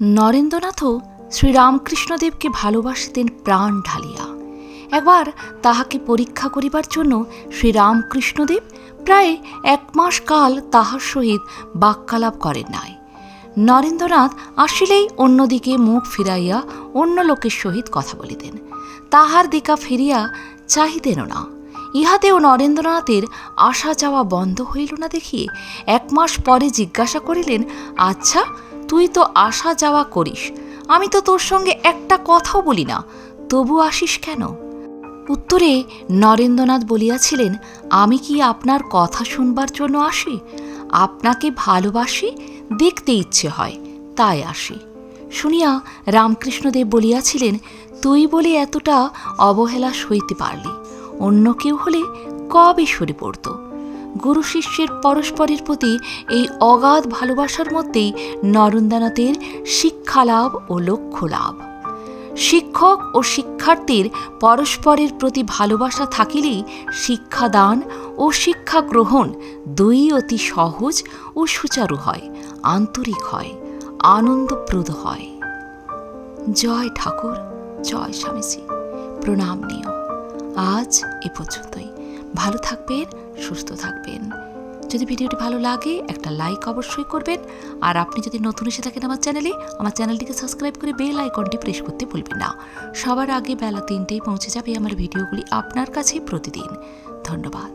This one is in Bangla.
নরেন্দ্রনাথও শ্রীরামকৃষ্ণদেবকে ভালোবাসিতেন প্রাণ ঢালিয়া। একবার তাহাকে পরীক্ষা করিবার জন্য শ্রীরামকৃষ্ণদেব প্রায় 1 মাস কাল তাহার সহিত বাক্যালাপ করেন নাই। নরেন্দ্রনাথ আসিলেই অন্যদিকে মুখ ফিরাইয়া অন্য লোকের সহিত কথা বলিতেন, তাহার দিকা ফিরিয়া চাহিতেন না। ইহাতেও নরেন্দ্রনাথের আসা যাওয়া বন্ধ হইল না দেখিয়ে 1 মাস পরে জিজ্ঞাসা করিলেন, আচ্ছা, তুই তো আসা যাওয়া করিস, আমি তো তোর সঙ্গে একটা কথাও বলি না, তবু আসিস কেন? উত্তরে নরেন্দ্রনাথ বলিয়াছিলেন, আমি কি আপনার কথা শুনবার জন্য আসি? আপনাকে ভালোবাসি, দেখতে ইচ্ছে হয়, তাই আসি। শুনিয়া রামকৃষ্ণদেব বলিয়াছিলেন, তুই বলে এতটা অবহেলা সইতে পারলি, অন্য কেউ হলে কবে সরে পড়ত। গুরু শিষ্যের পরস্পরের প্রতি এই অগাধ ভালোবাসার মধ্যেই নরেন্দ্রনাথের শিক্ষালাভ ও লক্ষ্য লাভ। শিক্ষক ও শিক্ষার্থীর পরস্পরের প্রতি ভালোবাসা থাকিলেই শিক্ষাদান ও শিক্ষা গ্রহণ দুই অতি সহজ ও সুচারু হয়, আন্তরিক হয়, আনন্দপ্রদ হয়। জয় ঠাকুর, জয় স্বামীজি, প্রণাম নিও। আজ এ পর্যন্তই। ভালো থাকবেন, সুস্থ থাকবেন। যদি ভিডিওটি ভালো লাগে একটা লাইক অবশ্যই করবেন, আর আপনি যদি নতুন এসে থাকেন আমার চ্যানেলটিকে সাবস্ক্রাইব করে বেল আইকনটি প্রেস করতে ভুলবেন না। সবার আগে বেলা 3টেই পৌঁছে যাবে আমার ভিডিওগুলি আপনার কাছে প্রতিদিন। ধন্যবাদ।